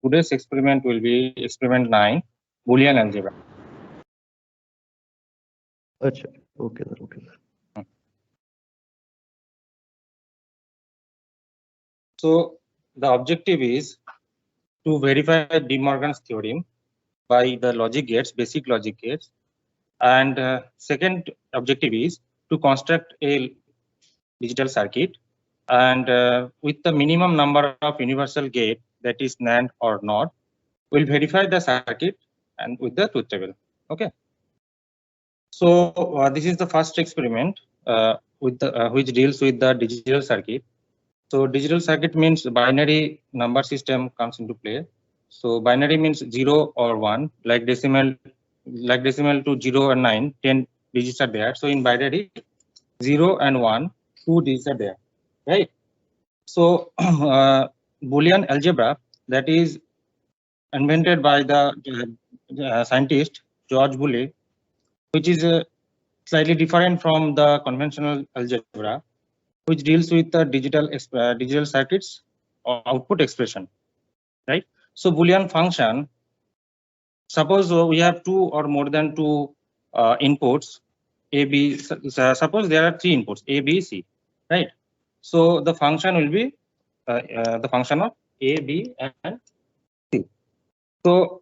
today's experiment will be experiment 9, Boolean algebra. अच्छा, okay sir, okay sir. So the objective is to verify De Morgan's theorem by the logic gates, basic logic gates, and second objective is to construct a digital circuit, and with the minimum number of universal gate, that is NAND or NOT, we'll verify the circuit and with the truth table. Okay. So this is the first experiment with the which deals with the digital circuit. So digital circuit means binary number system comes into play. So binary means 0 or 1, like decimal to 0 and 9, 10 digits are there. So in binary, 0 and 1, 2 digits are there, right? So Boolean algebra, that is invented by the scientist George Boole, which is slightly different from the conventional algebra, which deals with the digital circuits or output expression, right? So Boolean function, suppose we have two or more than two inputs, A, B, suppose there are three inputs, A, B, C, right? So the function will be the function of A, B, and C. So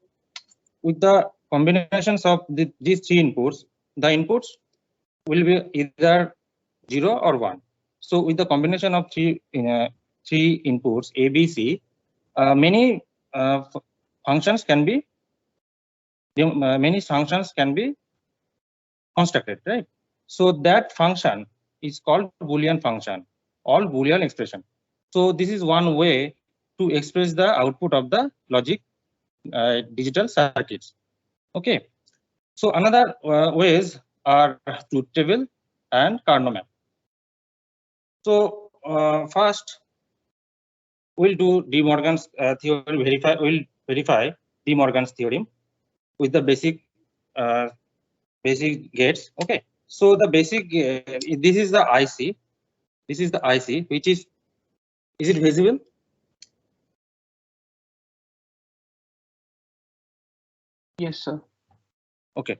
with the combinations of these three inputs, the inputs will be either 0 or 1. So with the combination of three inputs A, B, C, many functions can be constructed, right? So that function is called Boolean function, all Boolean expression. So this is one way to express the output of the logic digital circuits. Okay. So another ways are truth table and Carnot map. So first we'll do De Morgan's theorem. We'll verify De Morgan's theorem with the basic gates. Okay. So the basic this is the IC. This is the IC, which is it visible? Yes, sir. Okay.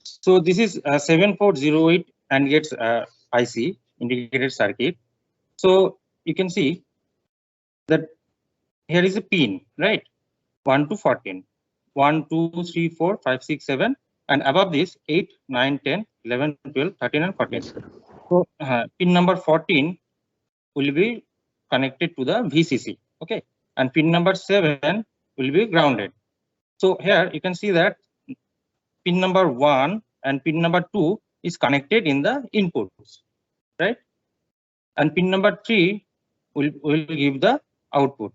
So this is 7408 AND gates IC, integrated circuit. So you can see that here is a pin, right? 1 to 14. 1, 2, 3, 4, 5, 6, 7, and above this 8, 9, 10, 11, 12, 13, and 14. Yes, sir. So pin number 14 will be connected to the VCC. Okay, and pin number 7 will be grounded. So here you can see that pin number 1 and pin number 2 is connected in the inputs, right? And pin number 3 will give the output.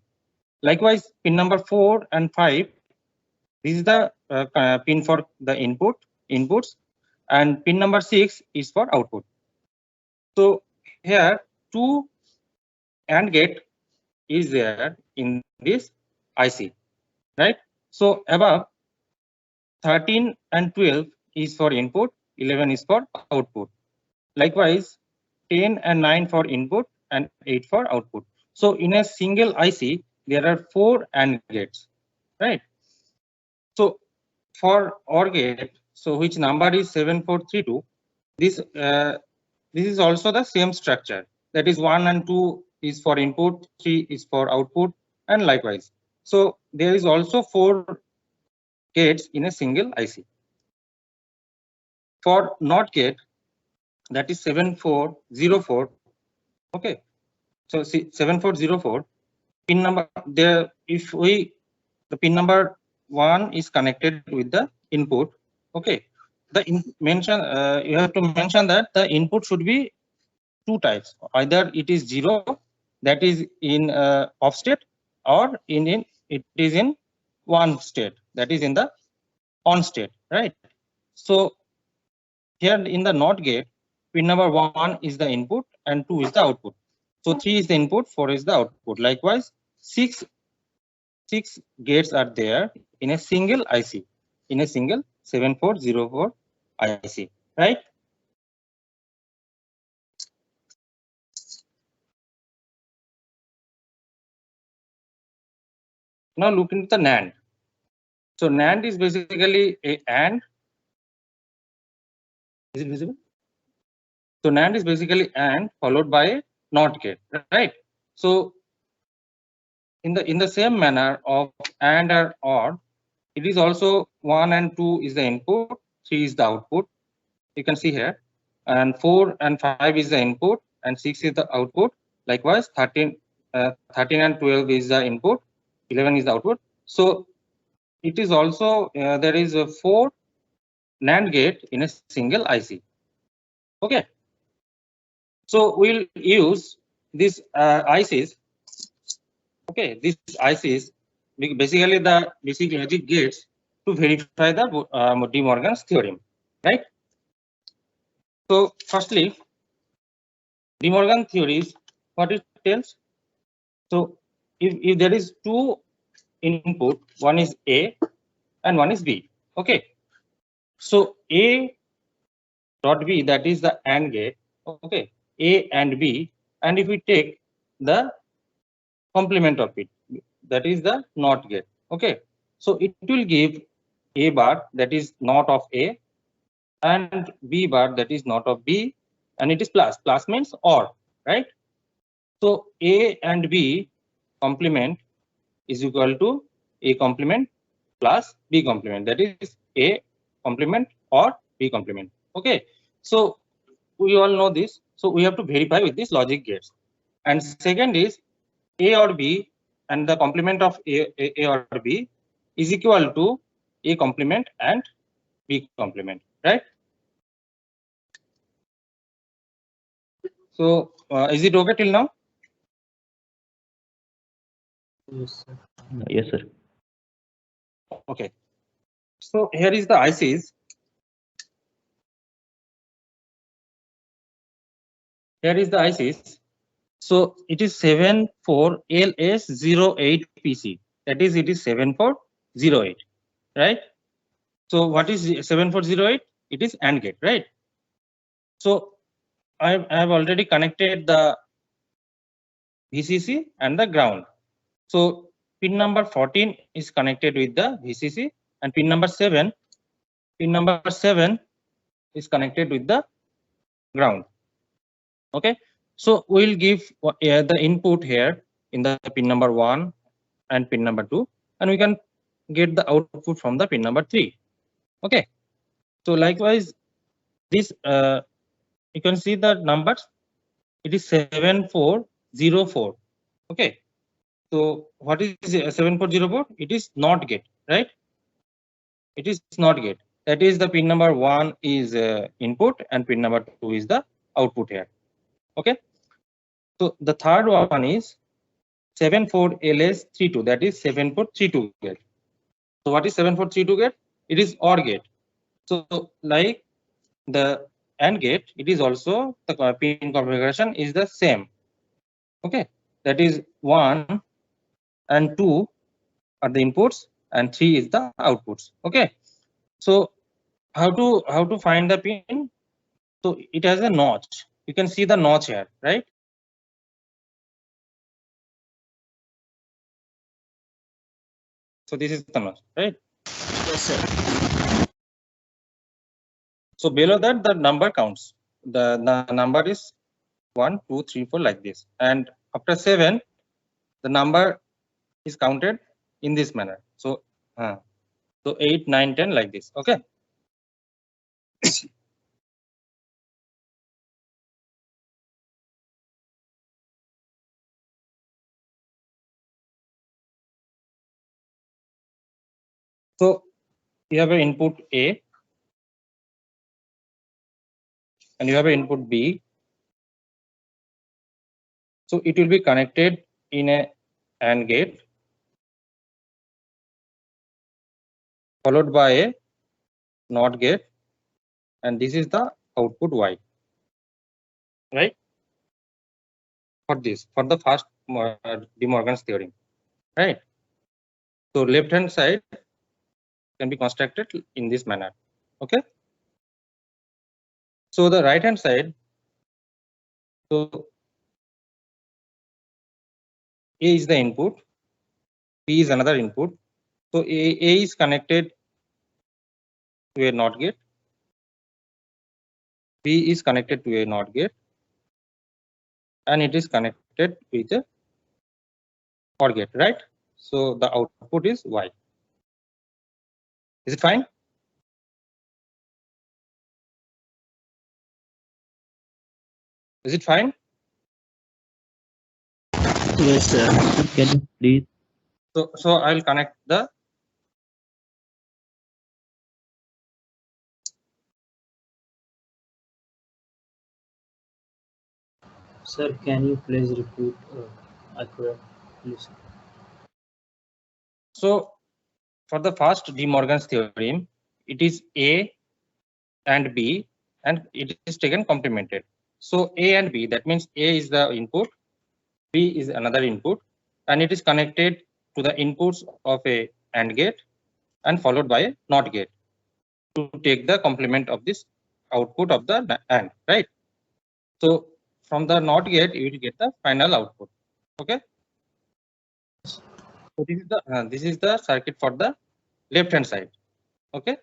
Likewise, pin number 4 and 5, this is the pin for the inputs, and pin number 6 is for output. So here 2 AND gate is there in this IC, right? So above 13 and 12 is for input, 11 is for output. Likewise, 10 and 9 for input and 8 for output. So in a single IC, there are 4 AND gates, right? So for OR gate, so which number is 7432, this is also the same structure. That is 1 and 2 is for input, 3 is for output, and likewise. So there is also 4 gates in a single IC. For NOT gate, that is 7404. Okay, so see 7404 pin number there. If the pin number 1 is connected with the input. Okay, the you have to mention that the input should be two types. Either it is 0, that is in off state, or it is in 1 state, that is in the on state, right? So here in the NOT gate, pin number 1 is the input and 2 is the output. So 3 is the input, 4 is the output. Likewise, 6 gates are there in a single IC, in a single 7404 IC, right? Now look into the NAND. So NAND is basically a AND. Is it visible? So NAND is basically AND followed by a NOT gate, right? So in the same manner of AND or OR, it is also 1 and 2 is the input, 3 is the output. You can see here, and 4 and 5 is the input, and 6 is the output. Likewise, 13 and 12 is the input, 11 is the output. So it is also there is a 4 NAND gate in a single IC. Okay. So we'll use these ICs. Okay, these ICs basically the basic logic gates to verify the De Morgan's theorem, right? So firstly, De Morgan theories, what it tells. So if there is two input, one is A and one is B. Okay. So A dot B, that is the AND gate. Okay. A and B, and if we take the complement of it, that is the NOT gate. Okay. So it will give A bar, that is not of A, and B bar, that is not of B, and it is plus. Plus means OR, right? So A and B complement is equal to A complement plus B complement, that is A complement or B complement. Okay. So we all know this. So we have to verify with these logic gates. And second is A or B and the complement of A or B is equal to A complement and B complement, right? So is it okay till now? Yes, sir. Okay. So here is the ICs. Here is the ICs. So it is 74LS08PC. That is, it is 7408, right? So what is 7408? It is AND gate, right? So I have already connected the VCC and the ground. So pin number 14 is connected with the VCC, and pin number 7 is connected with the ground. Okay. So we'll give the input here in the pin number 1 and pin number 2, and we can get the output from the pin number 3. Okay. So likewise, this you can see the numbers. It is 7404. Okay. So what is 7404? It is NOT gate, right? It is NOT gate. That is the pin number 1 is input and pin number 2 is the output here. Okay. So the third one is 74LS32. That is 7432 gate. So what is 7432 gate? It is OR gate. So like the AND gate, it is also the pin configuration is the same. Okay. That is 1 and 2 are the inputs and 3 is the outputs. Okay. So how to find the pin? So it has a notch. You can see the notch here, right? So this is the notch, right? Yes, sir. So below that the number counts. The number is 1, 2, 3, 4 like this, and after 7 the number is counted in this manner. So 8, 9, 10 like this. Okay. So you have an input A and you have an input B. So it will be connected in a AND gate followed by a NOT gate, and this is the output Y, right? For this, for the first De Morgan's theorem, right? So left hand side can be constructed in this manner. Okay. So the right hand side, so A is the input P is another input. So A is connected to a NOT gate. B is connected to a NOT gate, and it is connected with a OR gate, right? So the output is Y. Is it fine? Is it fine? Yes, sir. Can you please? So I will connect the. Sir, can you please repeat? I could please. So for the first De Morgan's theorem, it is A and B, and it is taken complemented. So A and B, that means A is the input, B is another input, and it is connected to the inputs of a AND gate and followed by a NOT gate to take the complement of this output of the AND, right? So from the NOT gate, you will get the final output. Okay. So this is the circuit for the left hand side. Okay.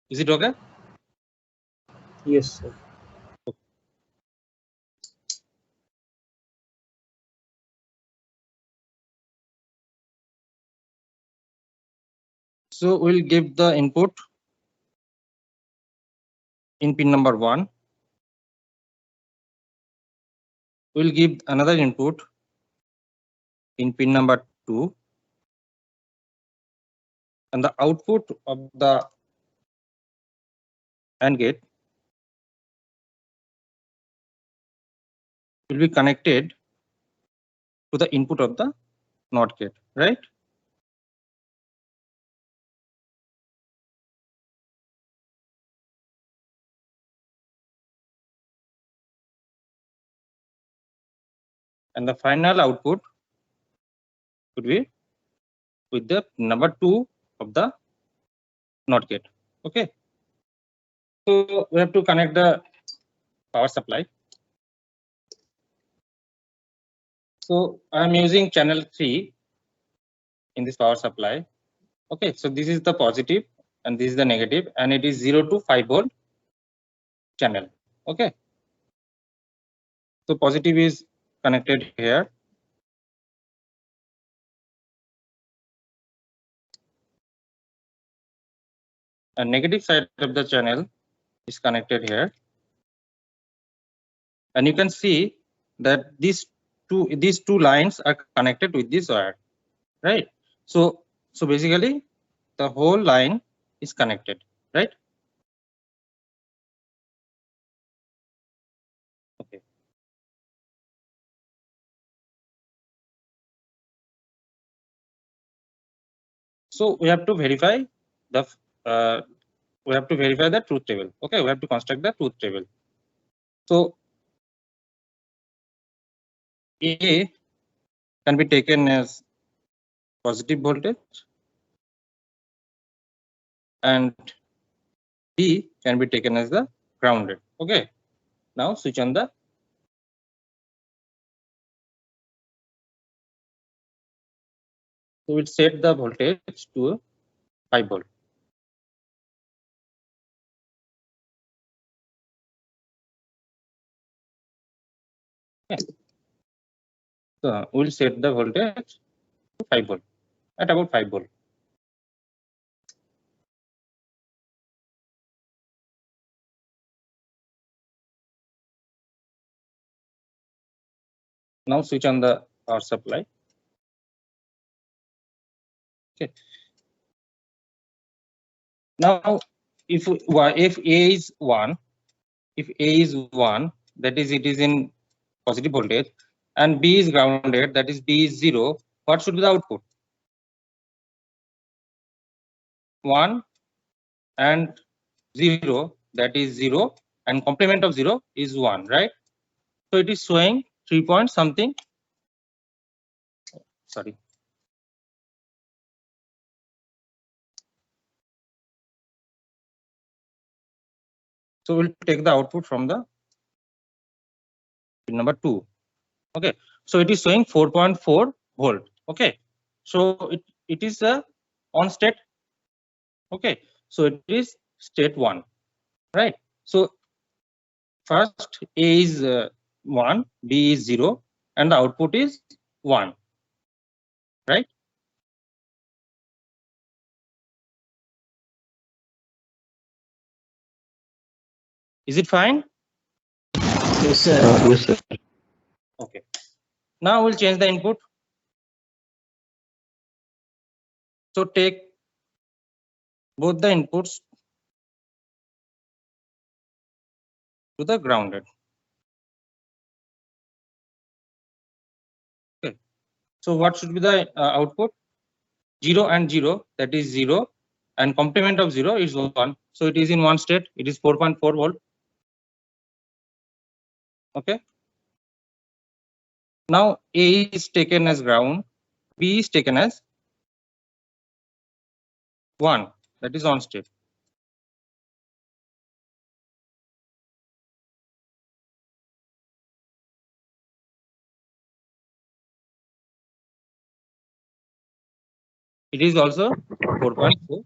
Is it okay? Yes, sir. So we'll give the input in pin number 1. We'll give another input in pin number 2, and the output of the AND gate will be connected to the input of the NOT gate, right? And the final output would be with the number 2 of the NOT gate. Okay. So we have to connect the power supply. So I'm using channel 3 in this power supply. Okay, so this is the positive and this is the negative, and it is 0 to 5 volt channel. Okay. So positive is connected here. And negative side of the channel is connected here. And you can see that these two lines are connected with this wire, right? So basically the whole line is connected, right? Okay. So we have to verify the truth table. Okay, we have to construct the truth table. So A can be taken as positive voltage and B can be taken as the grounded. Okay. Now switch on the. So we'll set the voltage to 5 volt. Okay. So we'll set the voltage to 5 volt at about 5 volt. Now switch on the power supply. Okay. Now if A is 1, that is it is in positive voltage, and B is grounded, that is B is 0, what should be the output? 1 and 0, that is 0, and complement of 0 is 1, right? So it is showing 3 point something. Sorry. So we'll take the output from the pin number 2. Okay. So it is showing 4.4 volt. Okay, so it is a on state. Okay, so it is state 1, right? So first A is 1, B is 0, and the output is 1, right? Is it fine? Yes, sir. Yes, sir. Okay. Now we'll change the input. So take both the inputs to the grounded. Okay. So what should be the output? 0 and 0, that is 0, and complement of 0 is 1. So it is in one state. It is 4.4 volt. Okay. Now A is taken as ground, B is taken as 1, that is on state. It is also 4.4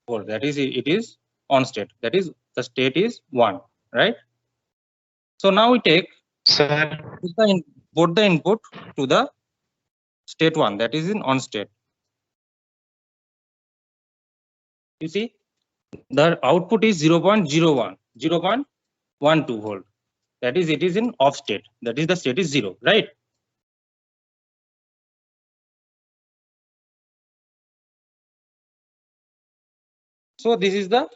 volt. That is it is on state. That is the state is 1, right? So now we take Sir, both the input to the state 1, that is in on state. You see, the output is 0.01, 0.12 volt. That is, it is in off state. That is, the state is 0, right? So this is the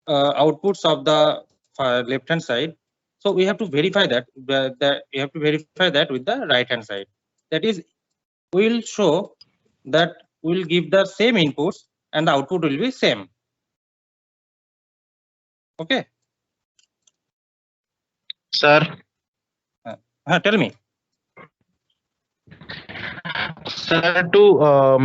outputs of the left hand side. So we have to verify that you have to verify that with the right hand side. That is, we will show that we will give the same inputs and the output will be same. Okay. sir, Tell me. sir, to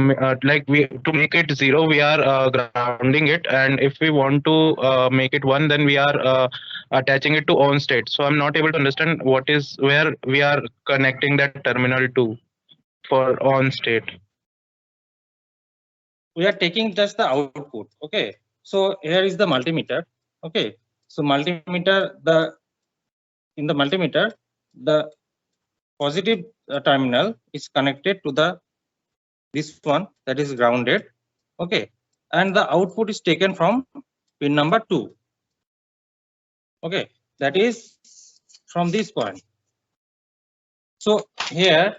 make it 0, we are grounding it, and if we want to make it 1, then we are attaching it to on state. So I'm not able to understand what is where we are connecting that terminal to for on state. We are taking just the output. Okay, so here is the multimeter. Okay, so multimeter, in the multimeter, the positive terminal is connected to the this one, that is grounded. Okay, and the output is taken from pin number 2. Okay, that is from this point. So here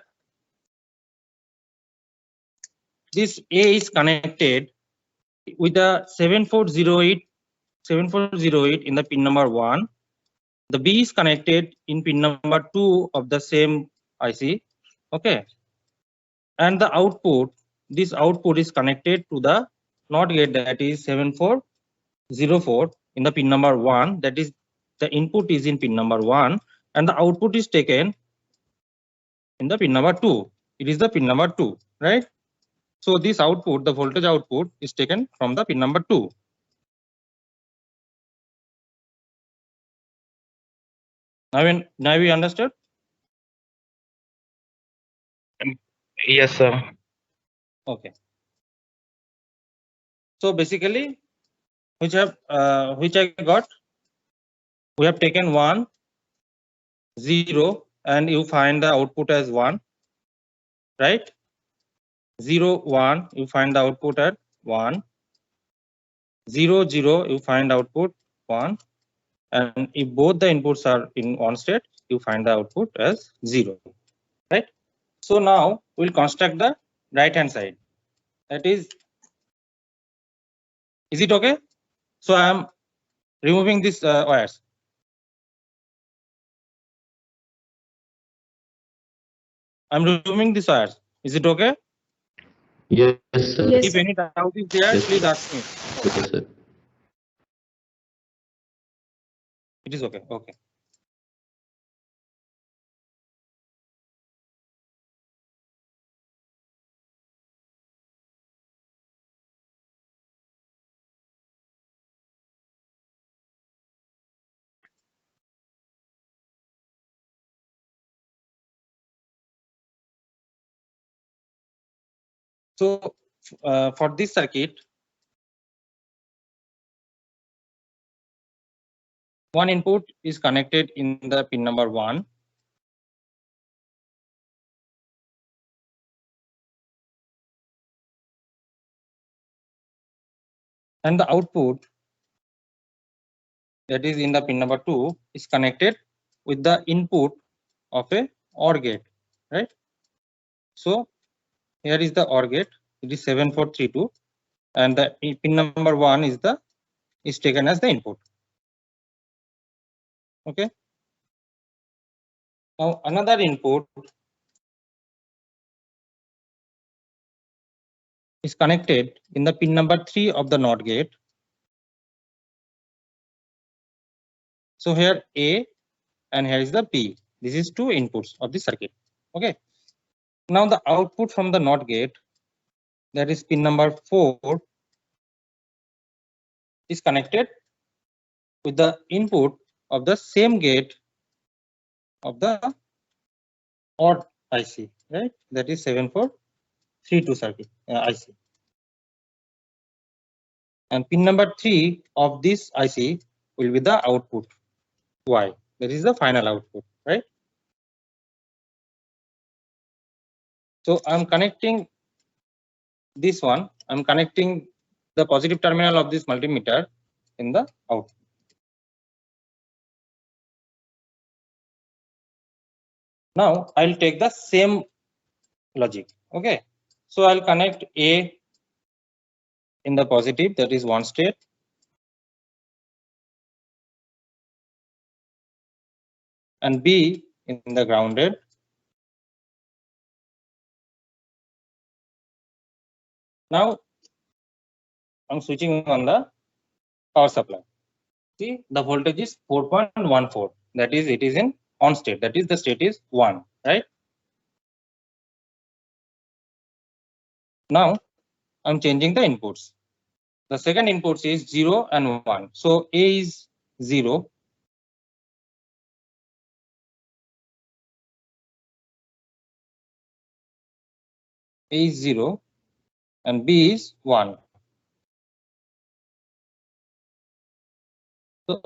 this A is connected with the 7408 in the pin number 1. The B is connected in pin number 2 of the same IC. Okay, and the output, this output is connected to the NOT gate, that is 7404 in the pin number 1. That is, the input is in pin number 1 and the output is taken in the pin number 2. It is the pin number 2, right? So this output, the voltage output, is taken from the pin number 2. Now we understood? Yes, sir. Okay. So basically, which I got, we have taken 1, 0, and you find the output as 1, right? 0, 1, you find the output at 1. 0, 0, you find output 1. And if both the inputs are in on state, you find the output as 0, right? So now we'll construct the right hand side. That is it okay? So I am removing these wires. I'm removing these wires. Is it okay? Yes, sir. Yes, If sir. any doubt is there, Yes, please sir. ask me. Okay, sir. It is okay. Okay. So for this circuit, one input is connected in the pin number 1. And the output that is in the pin number 2 is connected with the input of a OR gate, right? So here is the OR gate, it is 7432, and the pin number 1 is taken as the input. Okay. Now another input is connected in the pin number 3 of the NOT gate. So here A and here is the P. This is two inputs of the circuit. Okay. Now the output from the NOT gate, that is pin number 4, is connected with the input of the same gate of the OR IC, right? That is 7432 circuit IC. And pin number 3 of this IC will be the output Y. That is the final output, right? So I'm connecting this one. I'm connecting the positive terminal of this multimeter in the output. Now I'll take the same logic. Okay. So I'll connect A in the positive, that is one state. And B in the grounded. Now I'm switching on the power supply. See, the voltage is 4.14. That is, it is in on state. That is, the state is 1, right? Now I'm changing the inputs. The second inputs is 0 and 1. So A is 0. A is 0 and B is 1. So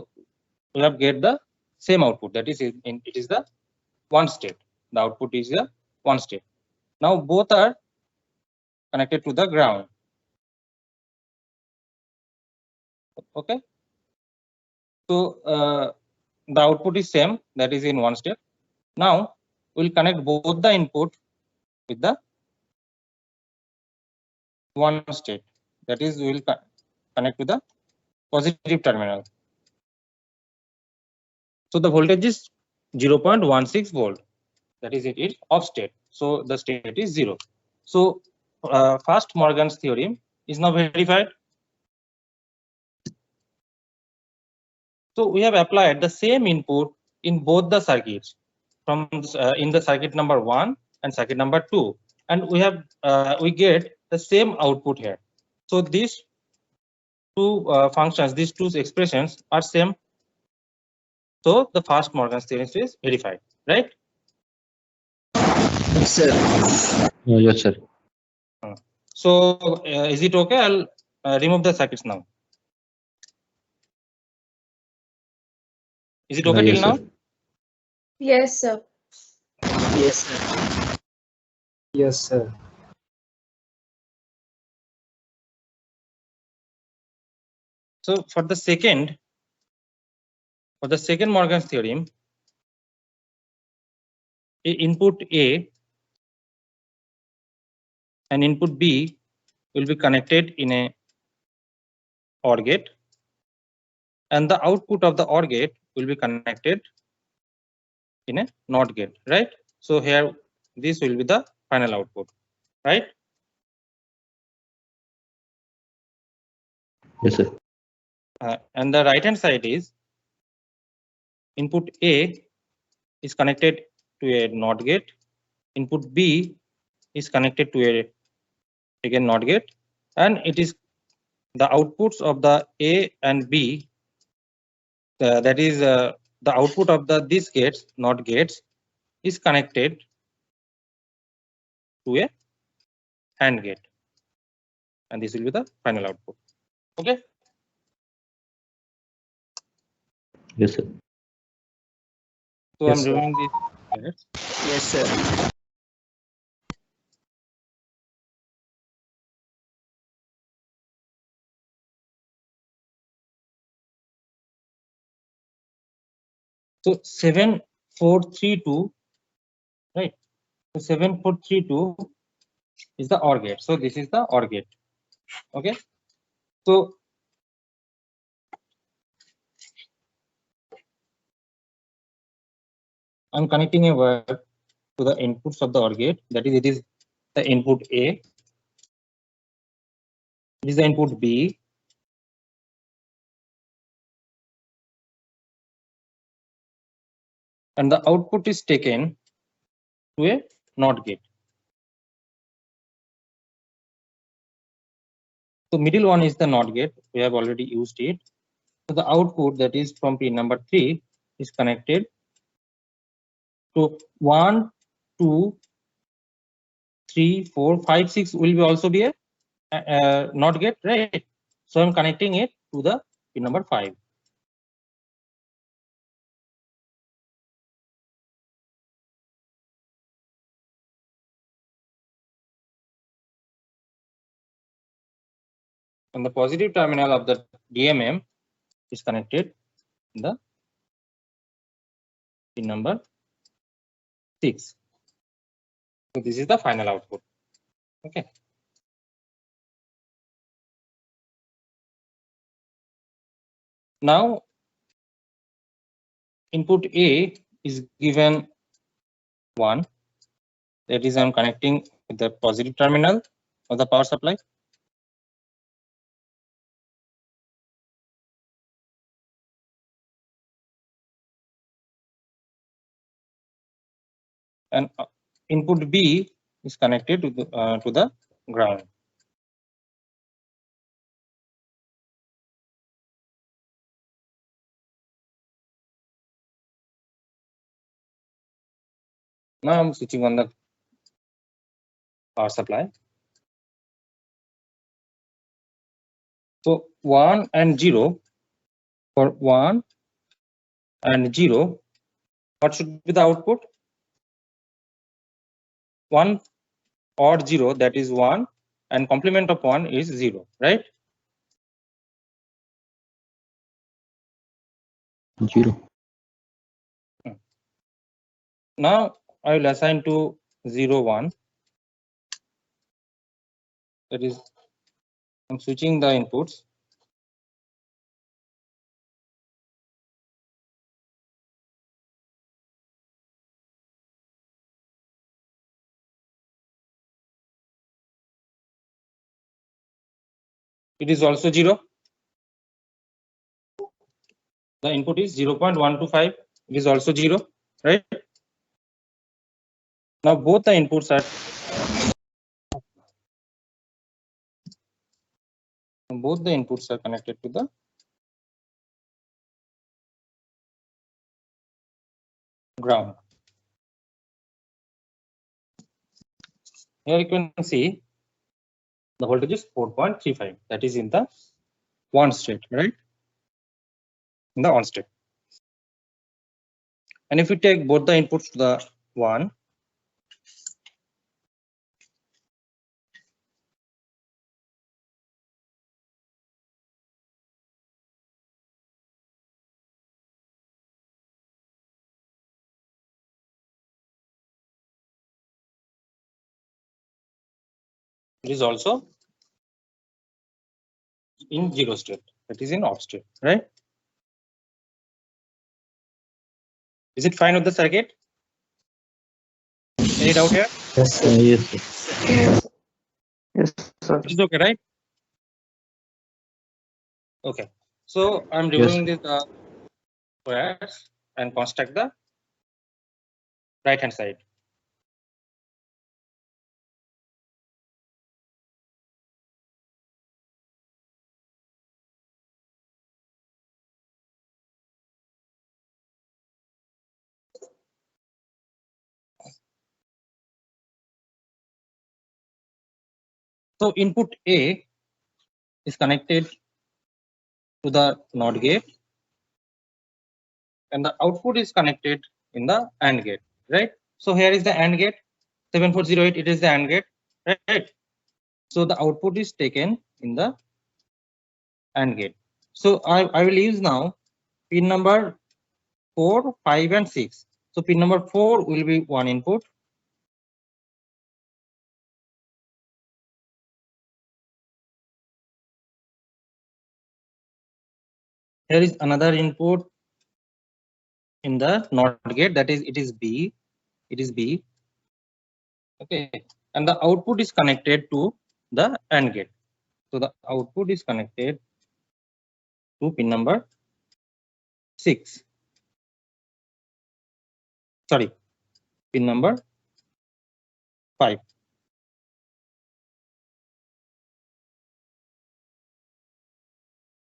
we have get the same output. That is, it is the one state. The output is the one state. Now both are connected to the ground. Okay. So the output is same. That is in one state. Now we'll connect both the input with the one state. That is, we will connect to the positive terminal. So the voltage is 0.16 volt. That is, it is off state. So the state is 0. So first Morgan's theorem is now verified. So we have applied the same input in both the circuits from in the circuit number 1 and circuit number 2, and we have we get the same output here. So these two functions, these two expressions are same. So the first Morgan's theorem is verified, right? Yes, sir. Yes, sir. So is it okay? I'll remove the circuits now. Is it okay till Yes, now? sir. Yes, sir. Yes, sir. Yes, sir. So for the second Morgan's theorem, input A and input B will be connected in a OR gate, and the output of the OR gate will be connected in a NOT gate, right? So here this will be the final output, right? Yes, sir. And the right hand side is input A is connected to a NOT gate, input B is connected to a again NOT gate, and it is the outputs of the A and B, that is the output of these gates, NOT gates, is connected to a AND gate. and this will be the final output. Okay. Yes, sir. So Yes, I'm sir. removing this. Yes, sir. So 7432, right? So 7432 is the OR gate. So this is the OR gate. Okay. So I'm connecting a wire to the inputs of the OR gate. That is, it is the input A. It is the input B. And the output is taken to a NOT gate. So middle one is the NOT gate. We have already used it. So the output, that is from pin number 3, is connected to 1, 2, 3, 4, 5, 6 will be also be a NOT gate, right? So I'm connecting it to the pin number 5. And the positive terminal of the DMM is connected in the pin number 6. So this is the final output. Okay. Now input A is given 1. That is, I'm connecting with the positive terminal of the power supply. And input B is connected to the ground. Now I'm switching on the power supply. So 1 and 0, for 1 and 0, what should be the output? 1 or 0, that is 1, and complement of 1 is 0, right? 0. Now I will assign to 0, 1. That is, I'm switching the inputs. It is also 0. The input is 0.125. It is also 0, right? Now both the inputs are connected to the ground. Here you can see the voltage is 4.35. That is in the on state, right? In the on state. And if we take both the inputs to the 1, it is also in 0 state. That is in off state, right? Is it fine with the circuit? Any doubt here? Yes, sir. Yes, sir. Yes. Yes, sir. It is okay, right? Okay. So I'm Yes, removing this wires and construct the right hand side. So input A is connected to the NOT gate, and the output is connected in the AND gate, right? So here is the AND gate, 7408, it is the AND gate, right? So the output is taken in the AND gate. So I will use now pin number 4, 5 and 6. So pin number 4 will be one input. Here is another input in the NOT gate, that is it is B. Okay, and the output is connected to the AND gate. So the output is connected to pin number 6. Sorry, pin number 5.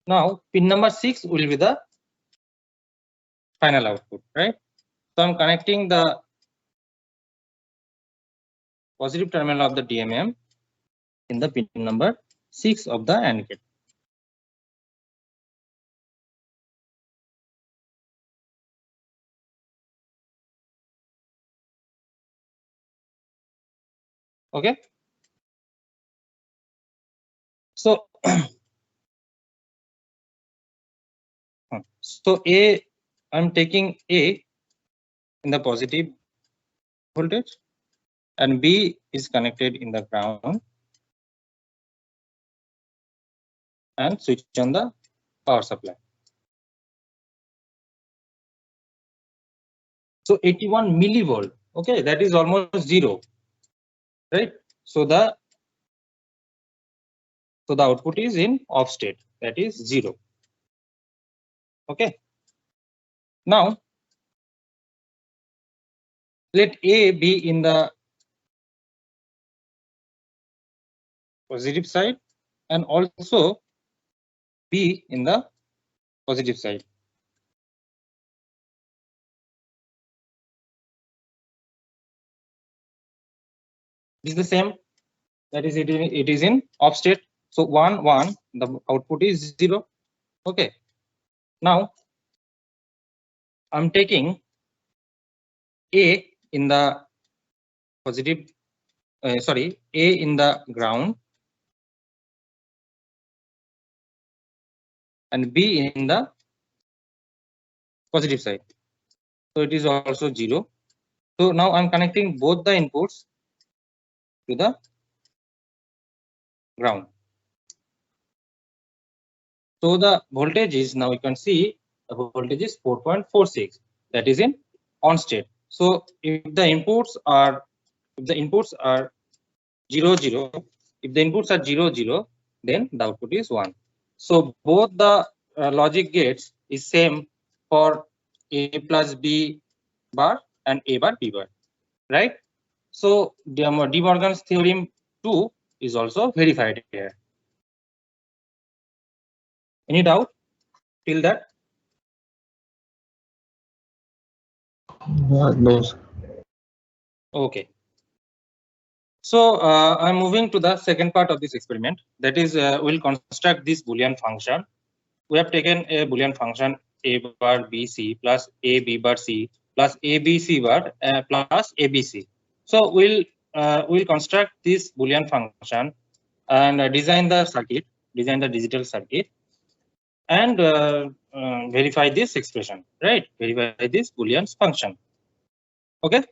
Now pin number 6 will be the final output, right? So I'm connecting the positive terminal of the DMM in the pin number 6 of the AND gate. Okay, so so I'm taking A in the positive voltage and B is connected in the ground and switch on the power supply. So 81 millivolt, okay, that is almost 0, right? So the output is in off state, that is 0. Okay, now let A be in the positive side and also B in the positive side. This is the same, that is it is in off state. So 1 1, the output is 0. Okay, now I'm taking A in the positive, A in the ground and B in the positive side. So it is also 0. So now I'm connecting both the inputs to the ground. So the voltage is, now you can see the voltage is 4.46, that is in on state. So if the inputs are 0 0, if the inputs are 0 0, then the output is 1. So both the logic gates is same for A plus B bar and A bar B bar, right? So De Morgan's theorem 2 is also verified here. Any doubt till that? No, sir. Okay. So I'm moving to the second part of this experiment. That is, we'll construct this Boolean function. We have taken a Boolean function A bar B C plus A B bar C plus A B C bar plus A B C. So we'll construct this Boolean function and design the circuit, design the digital circuit, and verify this expression, right? Verify this Boolean function. Okay.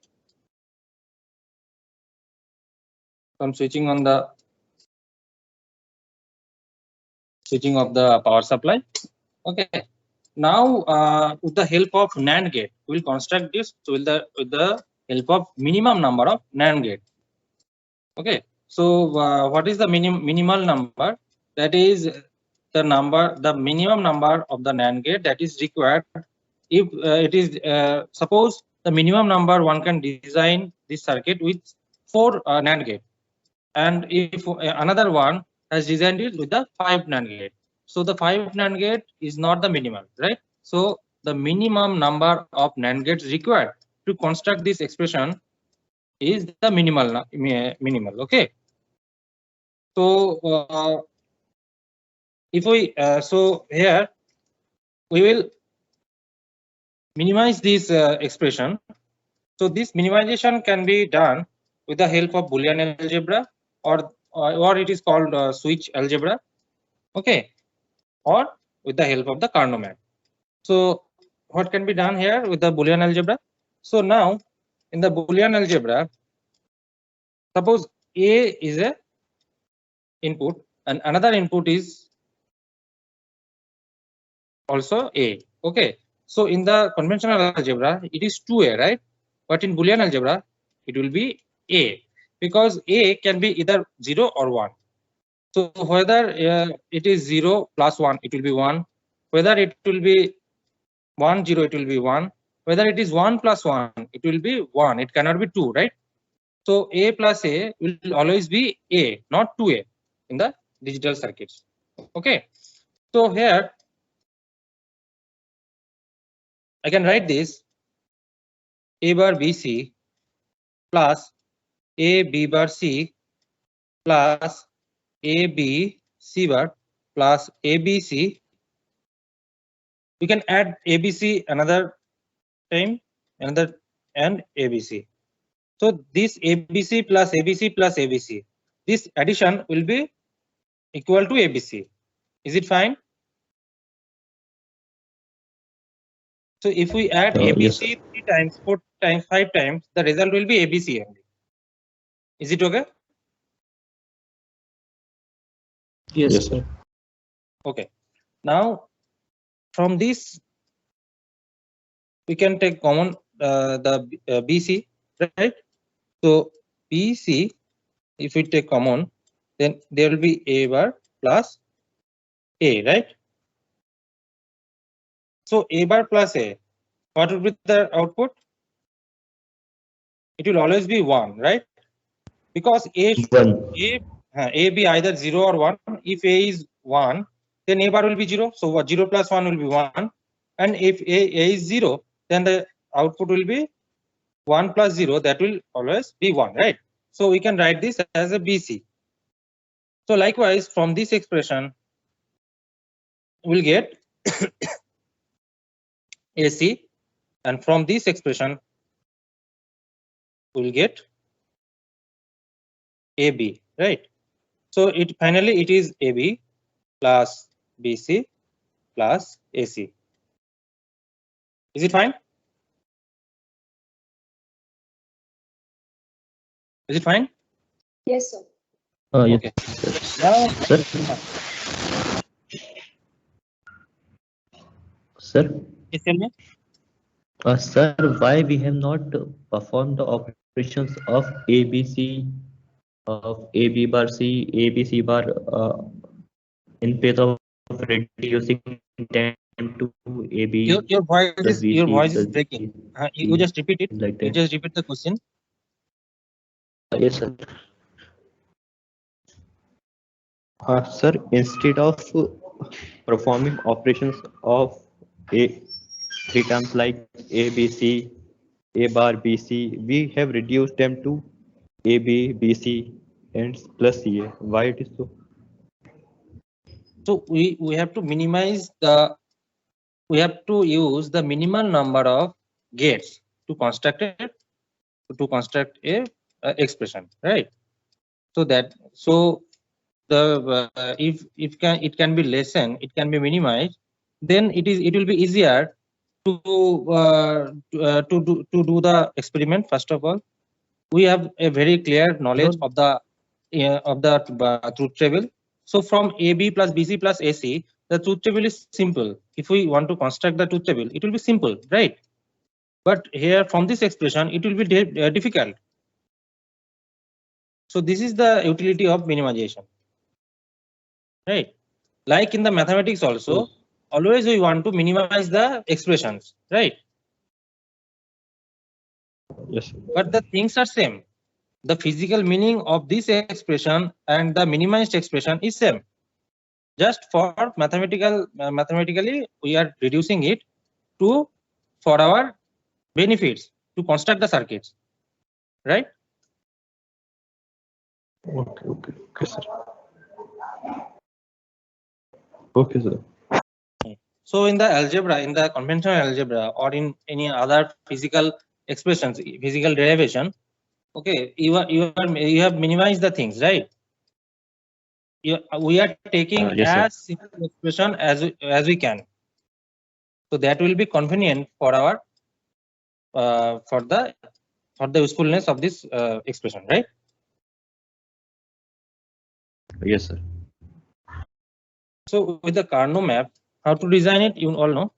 So I'm switching on the of the power supply. Okay. Now with the help of NAND gate, we will construct this with the help of minimum number of NAND gate. Okay. So what is the minimal number? That is the minimum number of the NAND gate that is required. If it is suppose the minimum number one can design this circuit with 4 NAND gate, and if another one has designed it with the 5 NAND gate. So the 5 NAND gate is not the minimal, right? So the minimum number of NAND gates required to construct this expression is the minimal. Okay. So if we so here we will minimize this expression. So this minimization can be done with the help of Boolean algebra, or it is called switch algebra, okay, or with the help of the Carnot map. So what can be done here with the Boolean algebra? So now in the Boolean algebra, suppose A is a input and another input is also A, okay. So in the conventional algebra it is 2A, right? But in Boolean algebra it will be A, because A can be either 0 or 1. So whether it is 0 plus 1, it will be 1. Whether it will be 1 0, it will be 1. Whether it is 1 plus 1, it will be 1. It cannot be 2, right? So A plus A will always be A, not 2A in the digital circuits. Okay. So here I can write this A bar BC plus A B bar C plus A B C bar plus ABC. We can add ABC another time, and ABC. So this ABC plus ABC plus ABC, this addition will be equal to ABC. Is it fine? So if we add Yes, ABC 3 times, 4 times, 5 times, the result will be ABC only. Is it okay? Yes, Yes, sir. Okay. Now from this we can take common the BC, right? So BC, if we take common, then there will be A bar plus A, right? So A bar plus A, what would be the output? It will always be 1, right? Because one. A be either 0 or 1. If A is 1, then A bar will be 0. So what 0 plus 1 will be 1. And if A is 0, then the output will be 1 plus 0. That will always be 1, right? So we can write this as a BC. So likewise, from this expression, we'll get AC, and from this expression, we'll get AB, right? So it finally it is AB plus BC plus AC. Is it fine? Is it fine? Yes, sir. Yes. Okay. Yes. Now, Sir, sir, please tell me. sir, why we have not performed the operations of ABC, of AB bar C, ABC bar in place of reducing them to AB Your plus BC voice is plus breaking. BC, You just repeat it. like You that. just repeat the question. Yes, sir. Sir, instead of performing operations of A three terms like A, B, C, A bar, B, C, we have reduced them to A, B, B, C, and plus C. Why it is so? So we have to minimize the. We have to use the minimal number of gates to construct it, to construct a expression, right? So that the if it can be lessened, it can be minimized, then it will be easier to do the experiment. First of all, we have a very clear knowledge of the truth table. So from AB plus BC plus AC, the truth table is simple. If we want to construct the truth table, it will be simple, right? But here from this expression, it will be difficult. So this is the utility of minimization, right? Like in the mathematics also, always we want to minimize the expressions, right? Yes. But the things are same. The physical meaning of this expression and the minimized expression is same. Just for mathematically, we are reducing it to for our benefits to construct the circuits, right? Okay, sir. Okay, sir. So in the algebra, in the conventional algebra, or in any other physical expressions, physical derivation, okay, you have minimized the things, right? We are taking Yes, sir. as simple expression as we can. So that will be convenient for our for the usefulness of this expression, right? Yes, sir. So with the Carnot map, how to design it, you all know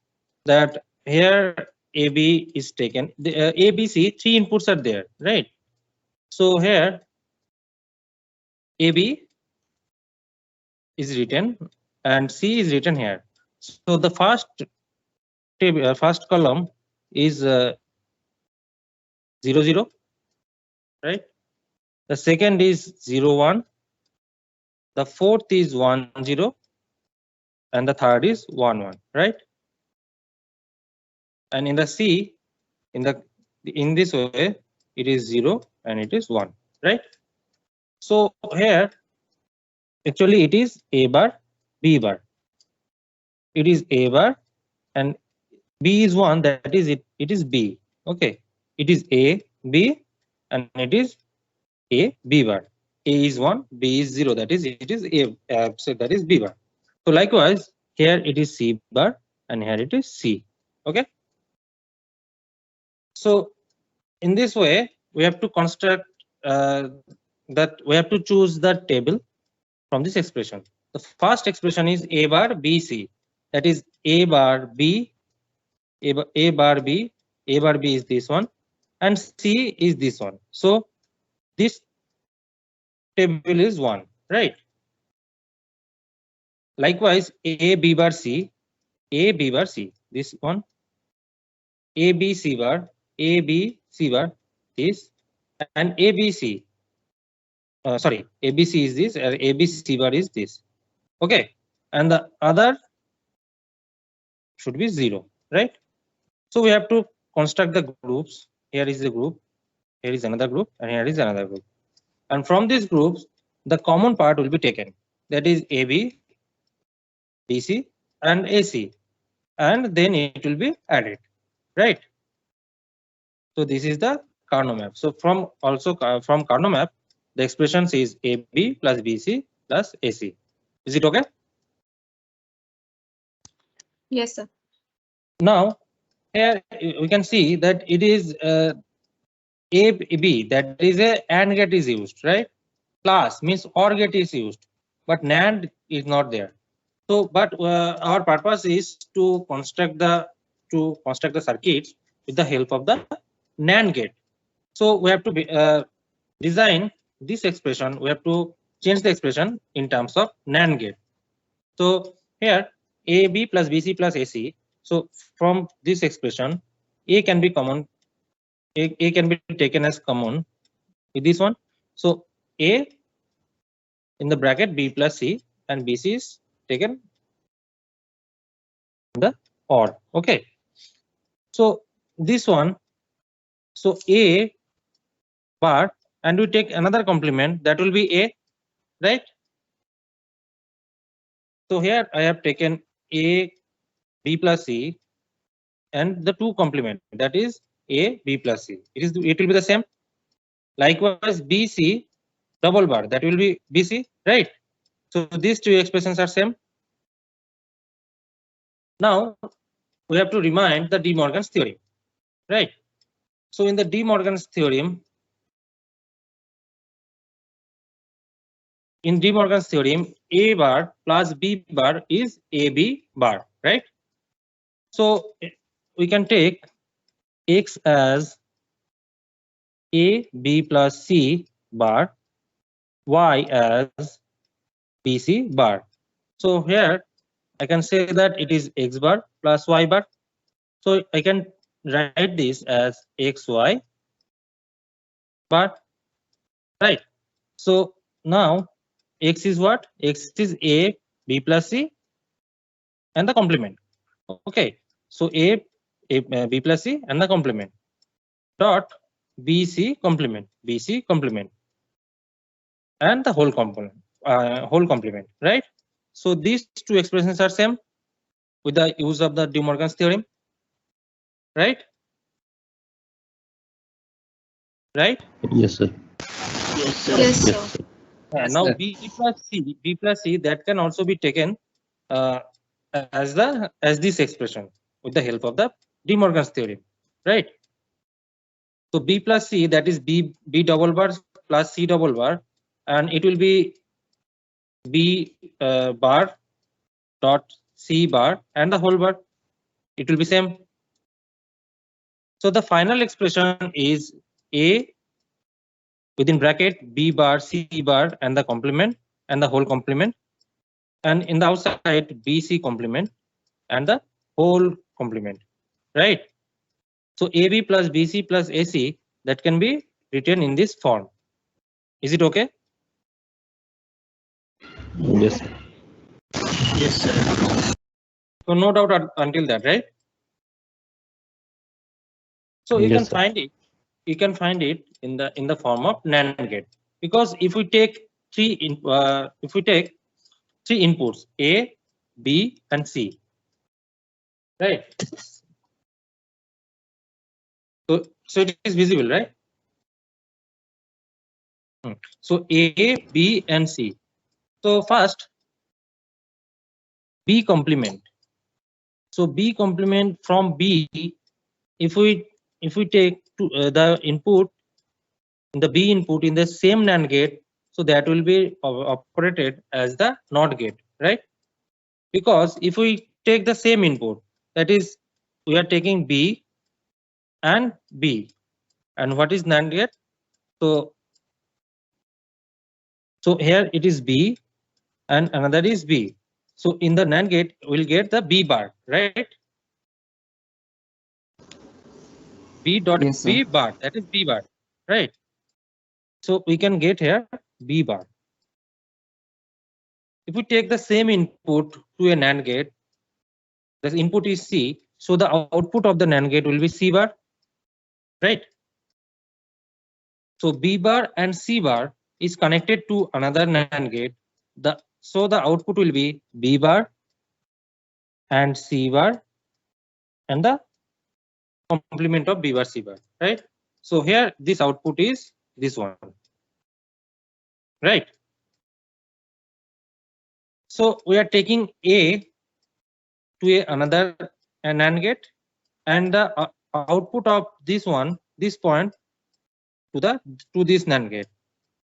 that here AB is taken. The ABC, 3 inputs are there, right? So here AB is written and C is written here. So the first table, first column is 0 0, right? The second is 0 1. The fourth is 1 0, and the third is 1 1, right? And in the C, in this way, it is 0 and it is 1, right? So here actually it is A bar, B bar. It is A bar and B is 1, that is it is B. Okay, it is A, B, and it is A, B bar. A is 1, B is 0, that is it is A, so that is B bar. So likewise, here it is C bar and here it is C. Okay. So in this way, we have to construct that we have to choose the table from this expression. The first expression is A bar B C. That is A bar B, A bar B, A bar B is this one, and C is this one. So this table is 1, right? Likewise, A B bar C, A B bar C, this one, A B C bar, A B C bar, this, and A B C. Sorry, A B C is this, and A B C bar is this. Okay, and the other should be 0, right? So we have to construct the groups. Here is the group, here is another group, and here is another group. And from these groups, the common part will be taken. That is AB, BC, and AC, and then it will be added, right? So this is the Carnot map. So from Carnot map, the expression is AB plus BC plus AC. Is it okay? Yes, sir. Now here we can see that it is AB, that is a AND gate is used, right? Plus means OR gate is used, but NAND is not there. So, but our purpose is to construct the circuits with the help of the NAND gate. So we have to design this expression. We have to change the expression in terms of NAND gate. So here AB plus BC plus AC. So from this expression, A can be common. A can be taken as common with this one. So A in the bracket B plus C, and BC is taken in the OR. Okay. So this one, so A bar, and we take another complement, that will be A, right? So here I have taken A B plus C and the two complement, that is A B plus C. It will be the same. Likewise BC double bar, that will be BC, right? So these two expressions are same. Now we have to remind the De Morgan's theorem, right? So in the De Morgan's theorem, A bar plus B bar is AB bar, right? So we can take X as A B plus C bar, Y as BC bar. So here I can say that it is X bar plus Y bar. So I can write this as XY bar, right? So now X is what? X is A B plus C and the complement. Okay, so A B plus C and the complement dot BC complement and the whole complement, right? So these two expressions are same with the use of the De Morgan's theorem, right? Right? Yes, sir. Yes, sir. Yes, sir. Yes, sir. Yes, Now sir. B plus C that can also be taken as this expression with the help of the De Morgan's theorem, right? So B plus C, that is B double bar plus C double bar, and it will be B bar dot C bar and the whole bar. It will be same. So the final expression is A within bracket B bar C bar and the complement and the whole complement, and in the outside BC complement and the whole complement, right? So AB plus BC plus AC, that can be written in this form. Is it okay? Yes, sir. Yes, sir. So no doubt until that, right? So you Yes, can sir. find it. You can find it in the form of NAND gate, because if we take three inputs A, B, and C, right? So it is visible, right? So A, B, and C. So first B complement. So B complement from B, if we take the input, the B input in the same NAND gate, so that will be operated as the NOT gate, right? Because if we take the same input, that is, we are taking B and B, and what is NAND gate? So here it is B and another is B. So in the NAND gate, we'll get the B bar, right? B dot Yes, sir. B bar, that is B bar, right? So we can get here B bar. If we take the same input to a NAND gate, the input is C, so the output of the NAND gate will be C bar, right? So B bar and C bar is connected to another NAND gate. So the output will be B bar and C bar and the complement of B bar C bar, right? So here this output is this one, right? So we are taking A to another NAND gate, and the output of this point to this NAND gate.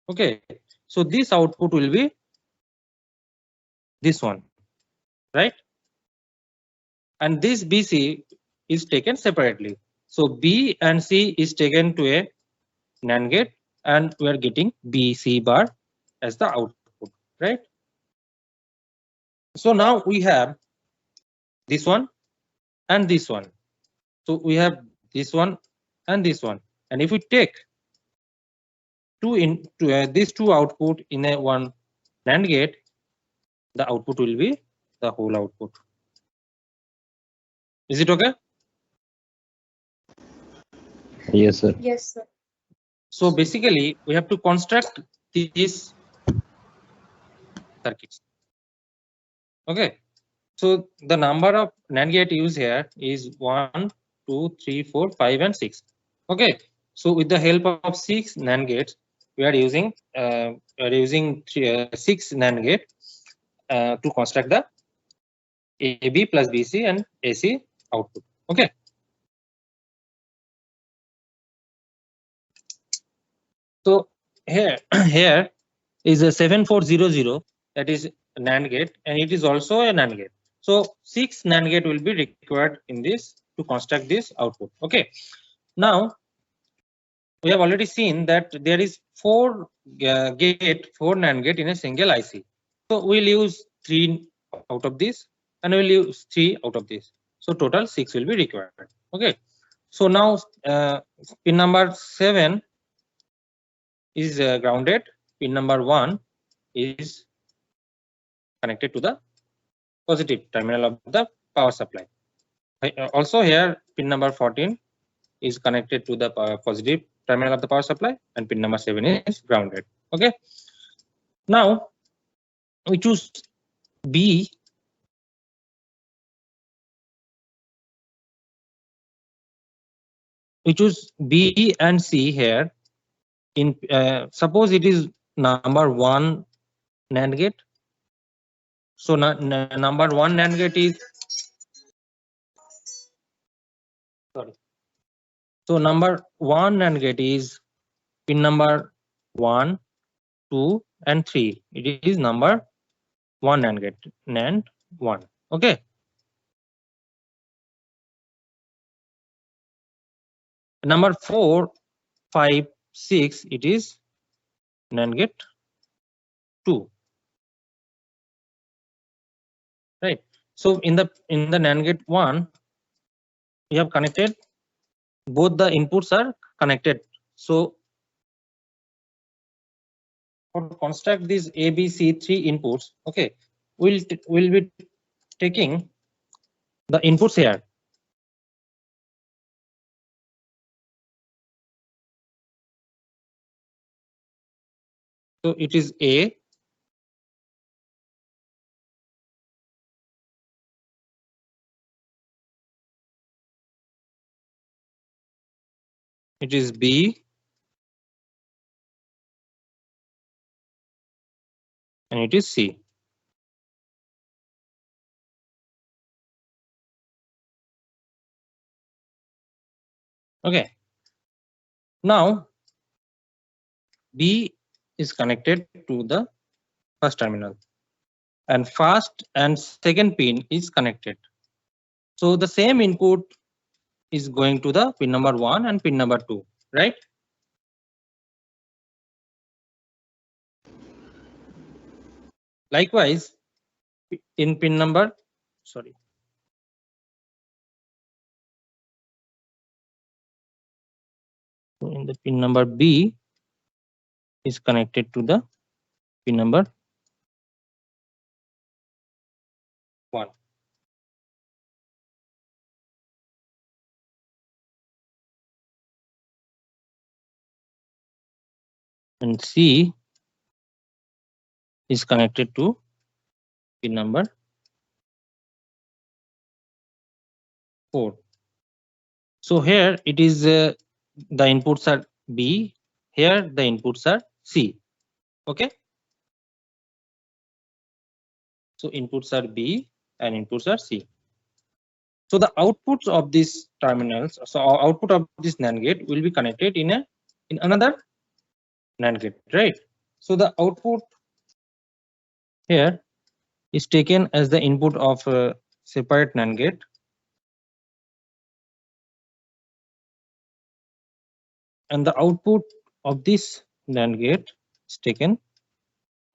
Okay, so this output will be this one, right? And this BC is taken separately. So B and C is taken to a NAND gate, and we are getting BC bar as the output, right? So now we have this one and this one. So we have this one and this one, and if we take these two output in a one NAND gate, the output will be the whole output. Is it okay? Yes, sir. Yes, sir. So basically, we have to construct these circuits. Okay. So the number of NAND gate used here is 1, 2, 3, 4, 5, and 6. Okay. So with the help of 6 NAND gates, we are using 6 NAND gate to construct the AB plus BC and AC output. Okay. So here is a 7400, that is NAND gate, and it is also a NAND gate. So 6 NAND gate will be required in this to construct this output. Okay. Now we have already seen that there is 4 NAND gate in a single IC. So we'll use 3 out of this, and we'll use 3 out of this. So total 6 will be required. Okay. So now pin number 7 is grounded. Pin number 1 is connected to the positive terminal of the power supply. Also here pin number 14 is connected to the positive terminal of the power supply, and pin number 7 is grounded. Okay. Now we choose B we choose B and C here. In suppose it is number 1 NAND gate. So number 1 NAND gate is So number 1 NAND gate is pin number 1, 2, and 3. It is number 1 NAND gate, NAND 1. Okay. Number 4, 5, 6. It is NAND gate 2. Right. So in the NAND gate 1, we have connected. Both the inputs are connected. So for construct these A, B, C 3 inputs, okay, we'll be taking the inputs here. So it is A, it is B, and it is C. Okay. Now B is connected to the first terminal, and first and second pin is connected. So the same input is going to the pin number 1 and pin number 2, right? Likewise, in pin number, so in the pin number B is connected to the pin number 1. And C is connected to pin number 4. So here it is the inputs are B, here the inputs are C. Okay. So inputs are B and inputs are C. So the outputs of these terminals, so output of this NAND gate will be connected in another NAND gate, right? So the output here is taken as the input of a separate NAND gate. And the output of this NAND gate is taken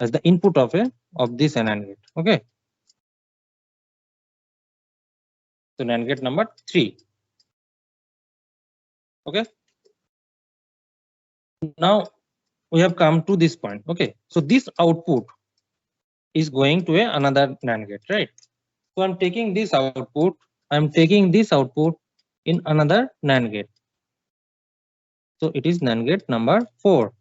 as the input of this NAND gate. Okay. So NAND gate number 3. Okay. Now we have come to this point. Okay. So this output is going to another NAND gate, right? So I'm taking this output. I'm taking this output in another NAND gate. So it is NAND gate number 4.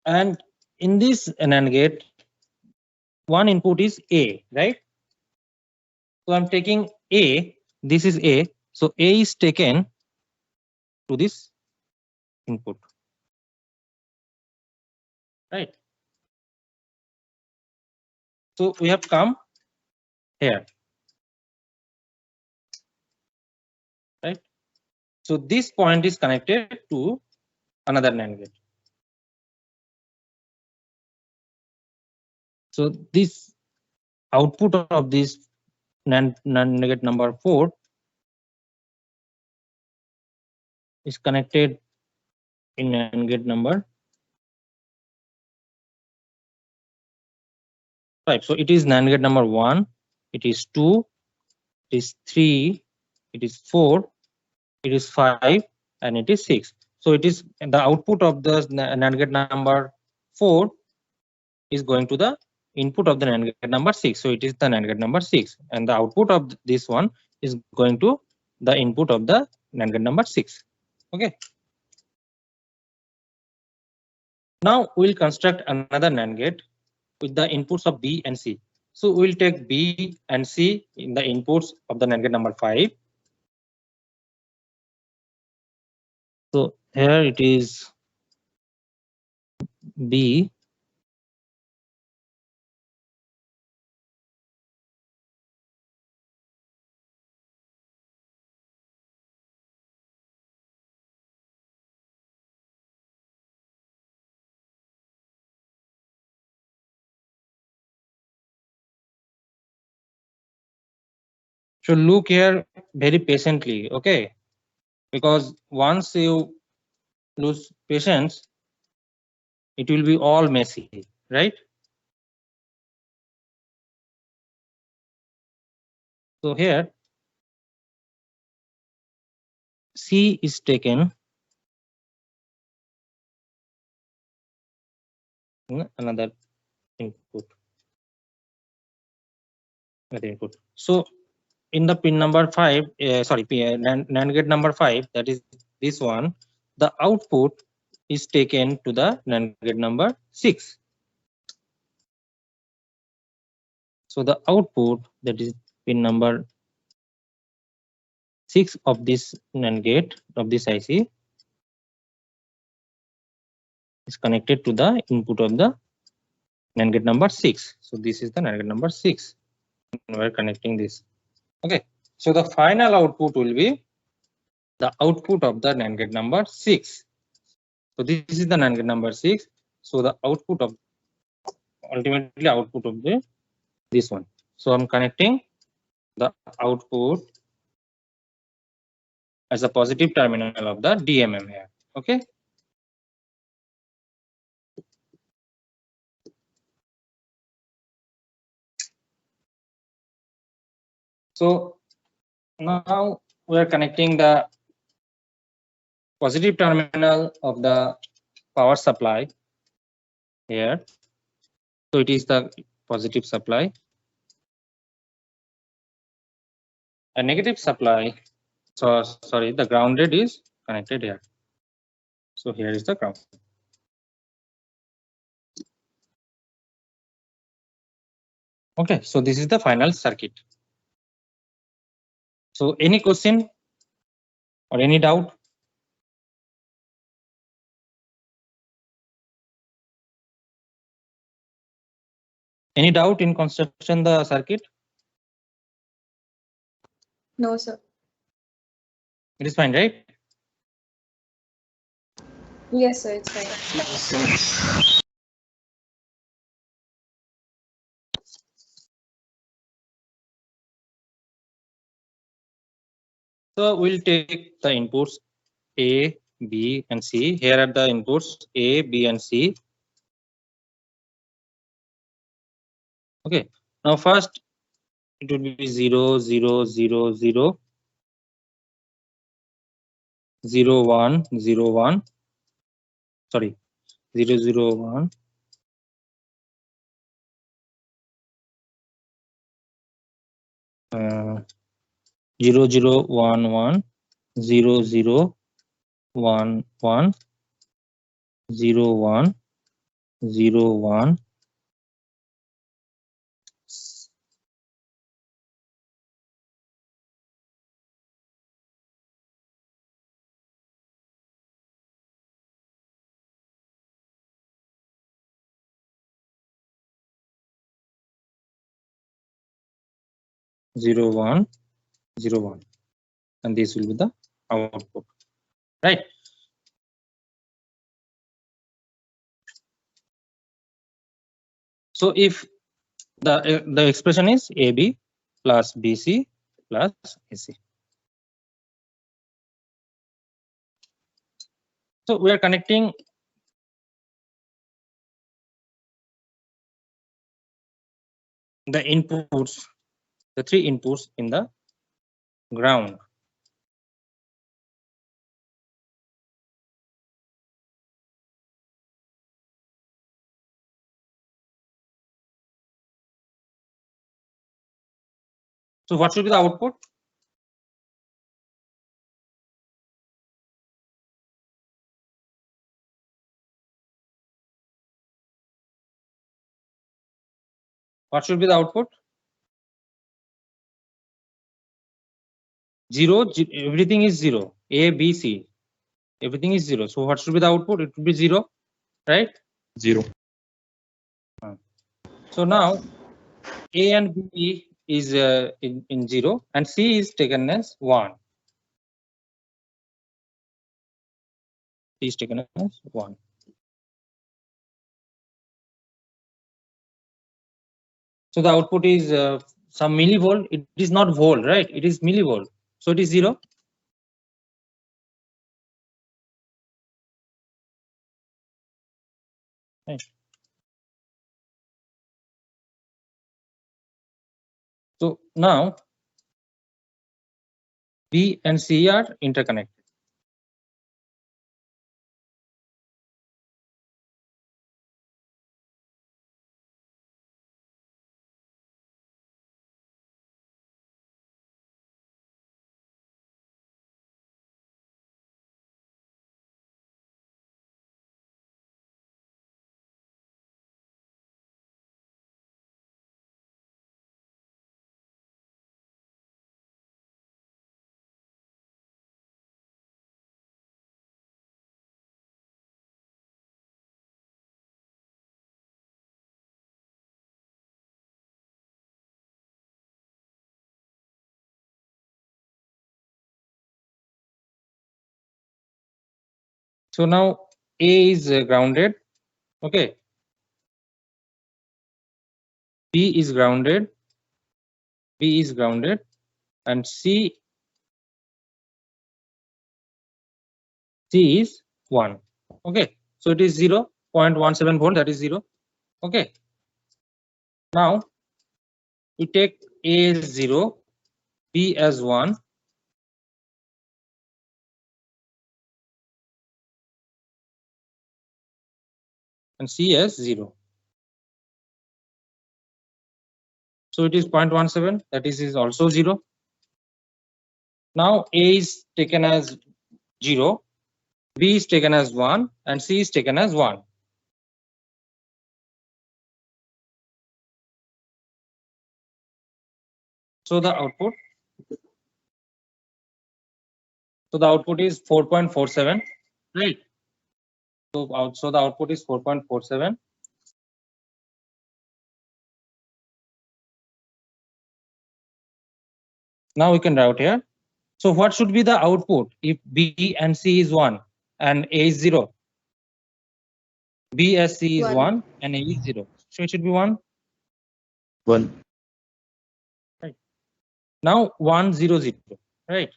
And in this NAND gate, one input is A, right? So I'm taking A. This is A. So A is taken to this input, right? So we have come here, right? So this point is connected to another NAND gate. So this output of this NAND gate number 4 is connected in NAND gate number 5. So it is NAND gate number 1, it is 2, it is 3, it is 4, it is 5, and it is 6. So it is the output of the NAND gate number 4 is going to the input of the NAND gate number 6. So it is the NAND gate number 6, and the output of this one is going to the input of the NAND gate number 6. Okay. Now we'll construct another NAND gate with the inputs of B and C. So we'll take B and C in the inputs of the NAND gate number 5. So here it is B. So look here very patiently, okay? Because once you lose patience, it will be all messy, right? So here C is taken in another input. So in the pin number 5, NAND gate number 5, that is this one, the output is taken to the NAND gate number 6. So the output, that is pin number 6 of this NAND gate of this IC, is connected to the input of the NAND gate number 6. So this is the NAND gate number 6. We are connecting this. Okay. So the final output will be the output of the NAND gate number 6. So this is the NAND gate number 6. So the output of ultimately output of this one. So I'm connecting the output as a positive terminal of the DMM here. Okay. So now we are connecting the positive terminal of the power supply here. So it is the positive supply. A negative supply, so sorry, the grounded is connected here. So here is the ground. Okay, so this is the final circuit. So any question or any doubt? Any doubt in construction the circuit? No, sir. It is fine, right? Yes, sir, it's fine. So we'll take the inputs A, B, and C. Here are the inputs A, B, and C. Okay. Now first it would be 0, 0, 0, 0, 0, 1, 0, 1. Sorry, 0, 0, 1. 0, 0, 1, 1, 0, 0, 1, 1, 0, 1, 0, 1. Zero one 0 1, and this will be the output, right? So if the expression is AB plus BC plus AC. So we are connecting the inputs, the 3 inputs in the ground. So what should be the output? What should be the output? 0, everything is 0. A, B, C. Everything is 0. So what should be the output? It will be 0, right? 0. So now A and B is in 0 and C is taken as 1. C is taken as 1. So the output is some millivolt. It is not volt, right? It is millivolt. So it is 0. Right. So now B and C are interconnected. So now A is grounded. Okay. B is grounded. B is grounded, and C is 1. Okay. So it is 0.17 volt. That is 0. Okay. Now we take A as 0, B as 1, and C as 0. So it is 0.17. That is also 0. Now A is taken as 0, B is taken as 1, and C is taken as 1. So the output is 4.47, right? So the output is 4.47. Now we can route here. So what should be the output if B and C is 1 and A is 0? B as C is 1 and A is 0. So it should be 1. 1. Right. Now 1, 0, 0. Right.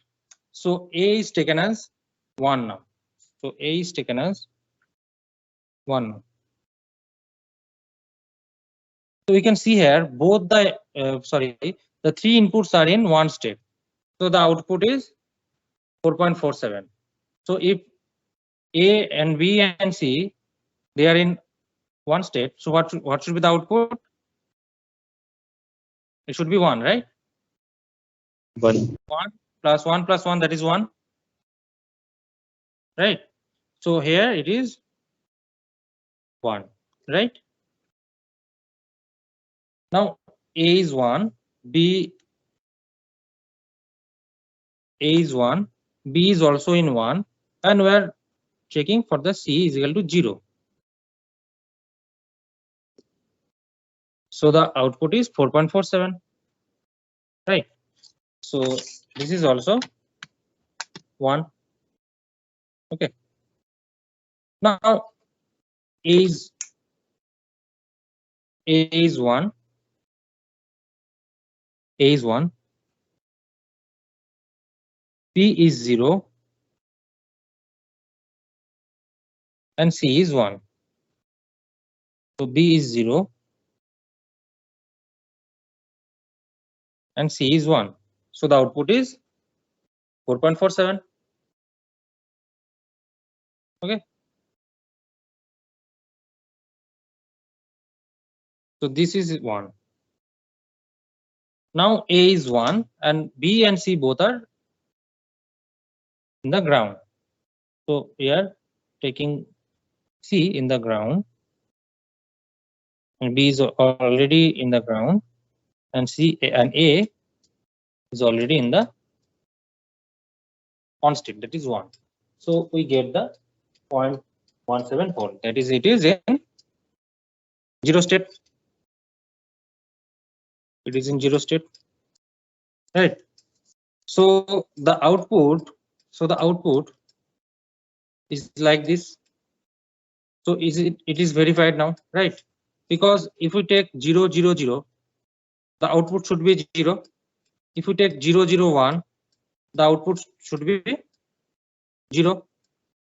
So A is taken as 1 now. So A is taken as 1 now. So we can see here both the the 3 inputs are in one state. So the output is 4.47. So if A and B and C, they are in one state. So what should be the output? It should be 1, right? 1. 1 plus 1 plus 1, that is 1. Right. So here it is 1, right? Now A is 1, A is 1, B is also in 1, and we are checking for the C is equal to 0. So the output is 4.47, right? So this is also 1. Okay. Now A is 1. A is 1. B is 0. And C is 1. So B is 0. And C is 1. So the output is 4.47. Okay. So this is 1. Now A is 1 and B and C both are in the ground. So we are taking C in the ground. and B is already in the ground, and C and A is already in the on state, that is 1. So we get the 0.174, that is it is in 0 state. It is in 0 state, right? So the output is like this. So it is verified now, right? Because if we take 0 0 0, the output should be 0. If we take 0 0 1, the output should be 0.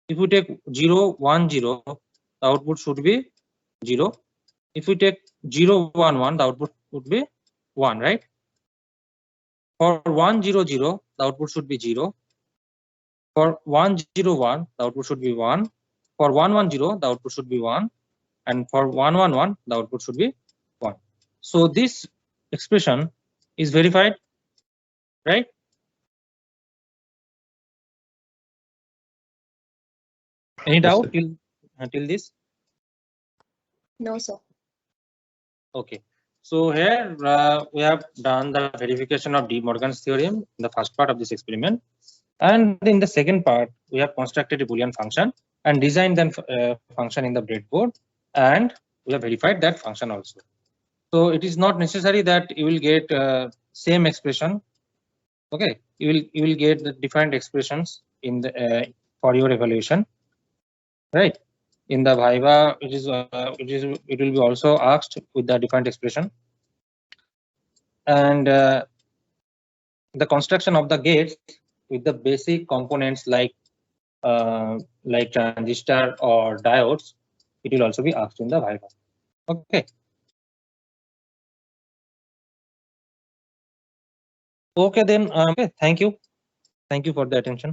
If we take 0 1 0, the output should be 0. If we take 0 1 1, the output would be 1, right? For 1 0 0, the output should be 0. For 1 0 1, the output should be 1. For 1 1 0, the output should be 1. And for 1 1 1, the output should be 1. So this expression is verified, right? Any Yes, doubt sir. till this? No, sir. Okay. So here we have done the verification of De Morgan's theorem in the first part of this experiment, and in the second part we have constructed a Boolean function and designed that function in the breadboard, and we have verified that function also. So it is not necessary that you will get same expression. Okay, you will get the different expressions in the for your evaluation, right? In the Viva, it will be also asked with the different expression, and the construction of the gates with the basic components like transistor or diodes, it will also be asked in the Viva. Okay. Okay then. Okay. Thank you for the attention.